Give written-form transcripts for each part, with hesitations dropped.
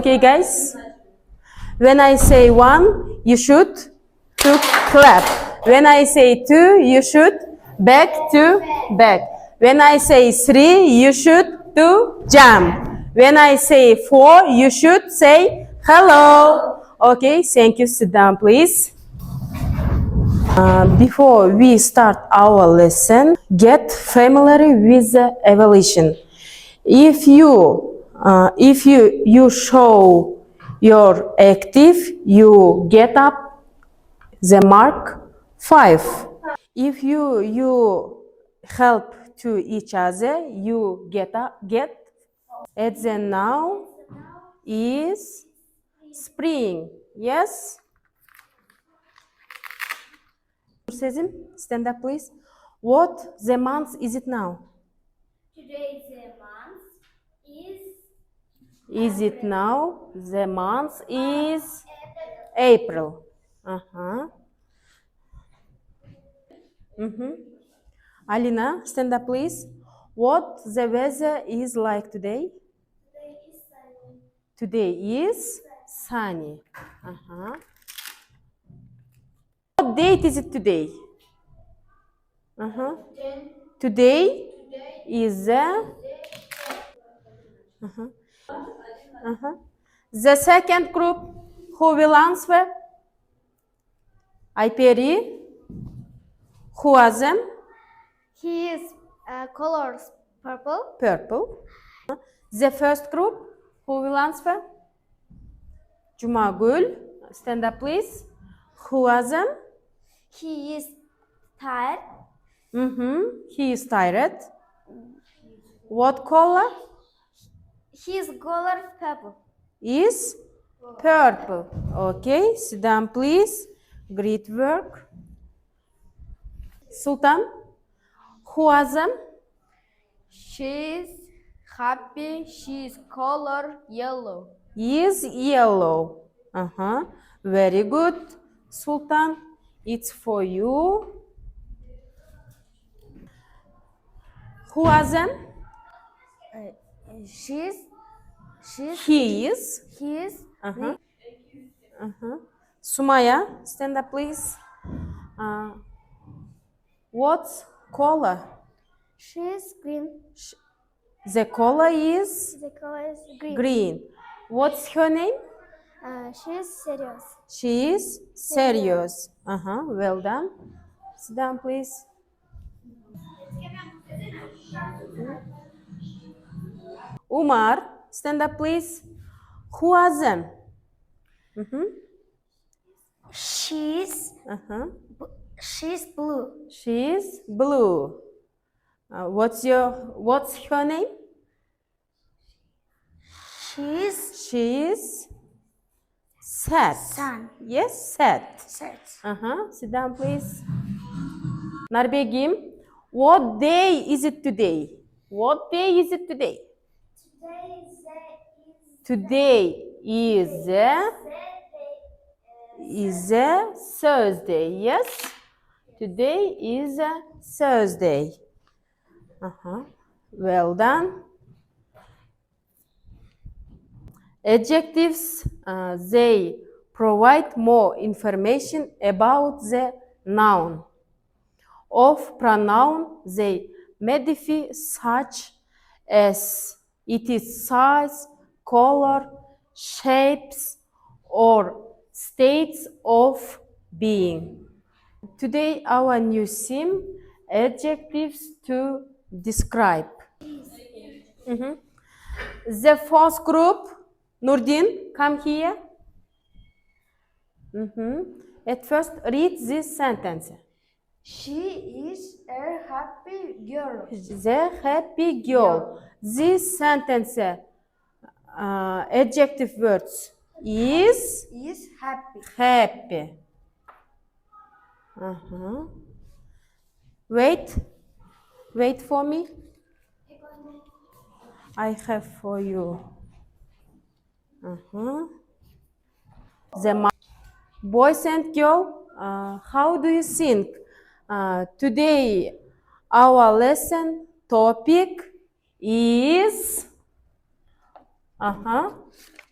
Okay, guys? When I say one, you should to clap. When I say two, you should back to back. When I say three, you should to jump. When I say four, you should say hello. Okay, thank you. Sit down, please. Before we start our lesson, get familiar with the evaluation. If you show your active, you get up the mark 5. If you help to each other, you get at the now is spring. Yes. Sezim, stand up, please. What the month is it now? Today the month is Is it now? The month is April. Alina, stand up, please. What the weather is like today? Today Today is is sunny. sunny. What date is it today? Then Today is the second group. Who will answer? Ayperi. Who are them? his colors purple. Purple. The first group. Who will answer? Jumagul. Stand up, please. Who are them? He is tired. He is tired. What color? His color purple. Is purple. Okay, sit down, please. Great work. Sultan, who are them? She is happy. She's color yellow. Is yellow. Very good, Sultan. It's for you. Who are them? She's He is. his Sumaya, stand up, please. What color? she's green. The color is The color is green. green. What's her name? She's serious. She is serious. Well done. Sit down, please. Umar, stand up, please. Who are them? She's blue. She is blue. What's her name? She is sad. Sun. Yes, sad. Set. Sit down, please. Narbegim, what day is it today? What day is it today? Today is a Thursday. Yes, today is a Thursday. Well done. Adjectives, they provide more information about the noun. Of pronoun, they modify such as its size, color, shapes, or states of being. Today, our new theme, adjectives to describe. The first group, Nurdin, come here. At first, read this sentence. She is a happy girl. The happy girl. This sentence, adjective words, is happy. happy. Wait for me. I have for you. The boys and girl, how do you think? Today our lesson topic is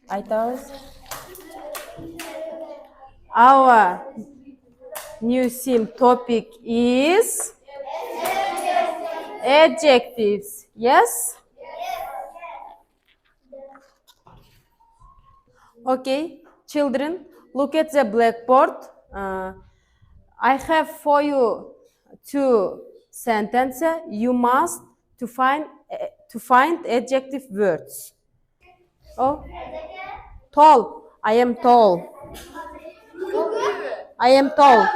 Айтабыз. Our new sim topic is adjectives. Yes? Okay, children, look at the blackboard. I have for you two sentences. You must to find adjective words. Oh, tall. I am tall. I am tall.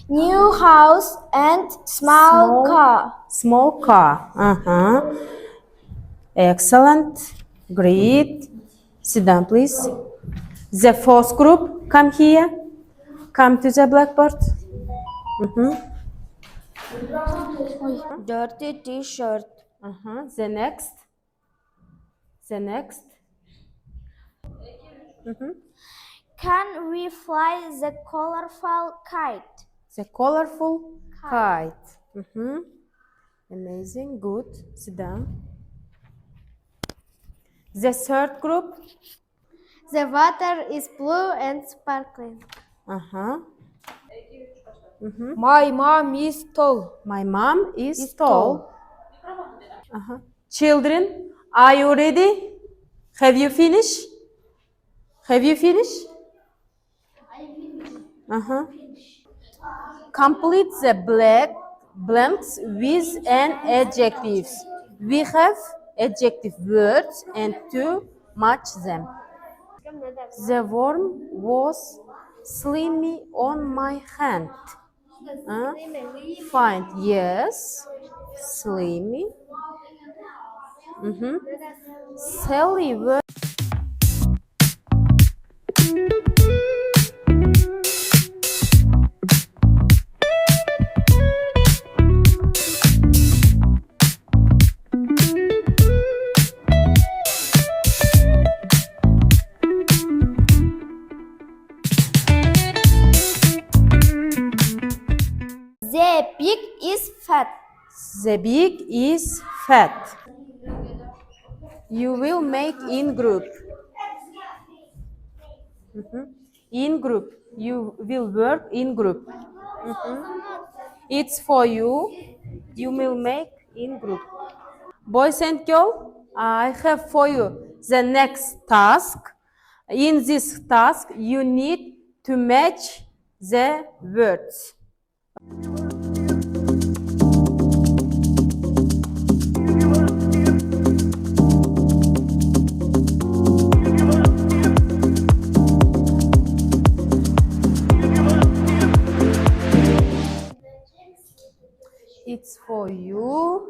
New house and small car. Small car. Excellent. Great. Sit down, please. The fourth group, come here. Come to the blackboard. Dirty t-shirt. The next. The next. Can we fly the colorful kite? The colorful kite. Amazing. Good. Sit down. The third group. The water is blue and sparkling. My mom is tall. My mom is tall. Children, are you ready? Have you finished? Have you finished? Complete the blanks with an adjectives. We have adjective words and to match them. The worm was slimy on my hand. Find, yes, slimy. Sally was The pig is fat. the pig is fat. You will make in group. In group. You will work in group. It's for you. You will make in group. Boys and girls, I have for you the next task. In this task, you need to match the words. It's for you.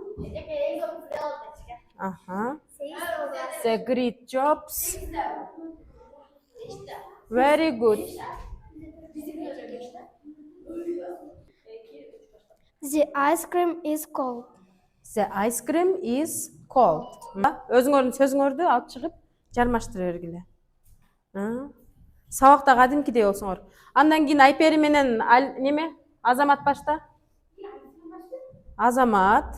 The great jobs. Very good. The ice cream is cold. The ice cream is cold. Өзүңөрдүн сөзүңөрдү алып чыгып жармаштыра бергиле. Сабакта кадимкидей болсоңор. Андан кийин Айпери менен неме? Азамат башта? Азамат.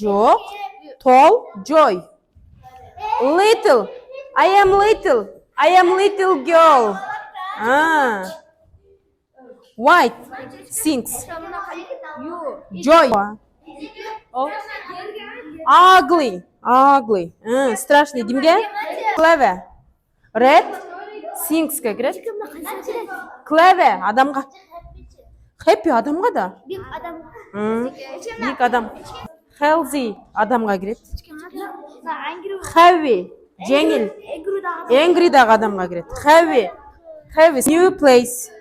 Joe, tall, joy. Little. I am little. I am little girl. White. Sings. Joy. Oh. Ugly. Ugly. Страшный. Кимге? Clever. Red. Sings'ке кирет. Clever. Адамга. Happy адамга да. Big адам. Healthy адамга кирет. Heavy жеңіл. Angry'дағы адамға кіреді. Heavy. Heavy. New place.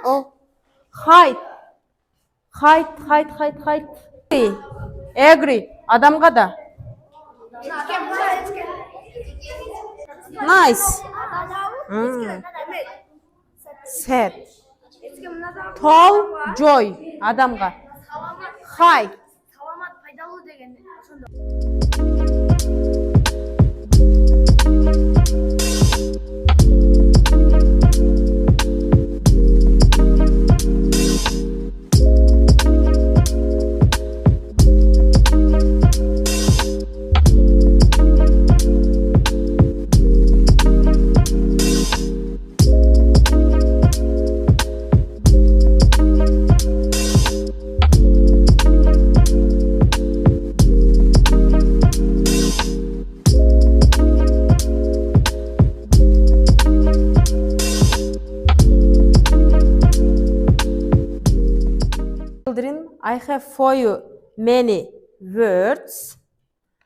О. Height. Height. Angry. Адамға да. Nice. Sad. Tall. Joy. Адамға. High. Children, I have for you many words.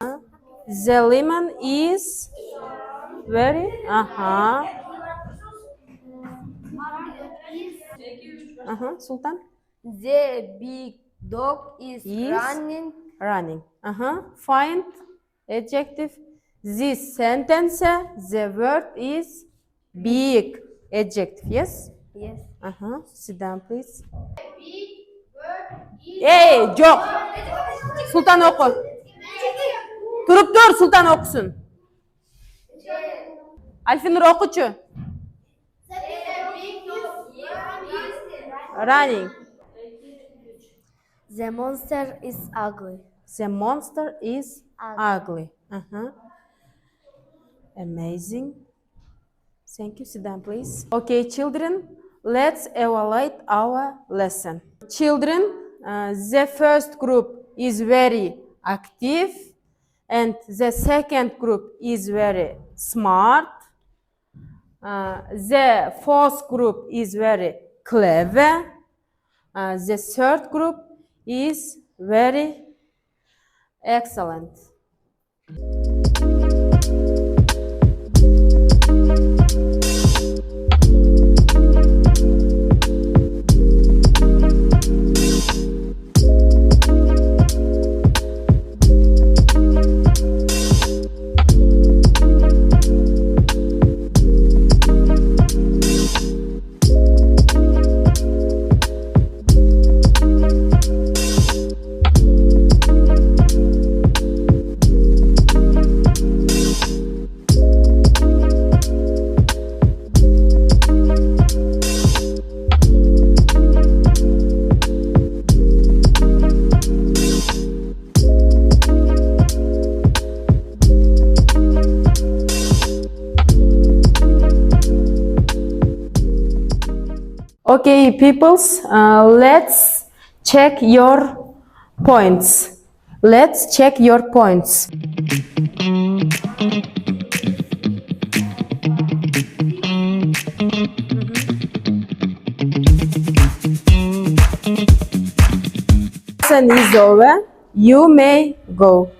The lemon is very. Sultan. The big dog is Is running. Find adjective. This sentence, the word is big. Adjective. Yes. Yes. Sit down, please. Жоқ. Sultan oku. Тұрып тұр, Sultan okusun. Alfinur okuçu. Running. The monster is ugly. The monster is ugly. Amazing. Thank you. Sit down, please. Okay, children, let's evaluate our lesson. Children, the first group is very active and the second group is very smart. The fourth group is very clever. The third group is very excellent. Okay, peoples, let's check your points. Let's check your points. Lesson is over. You may go.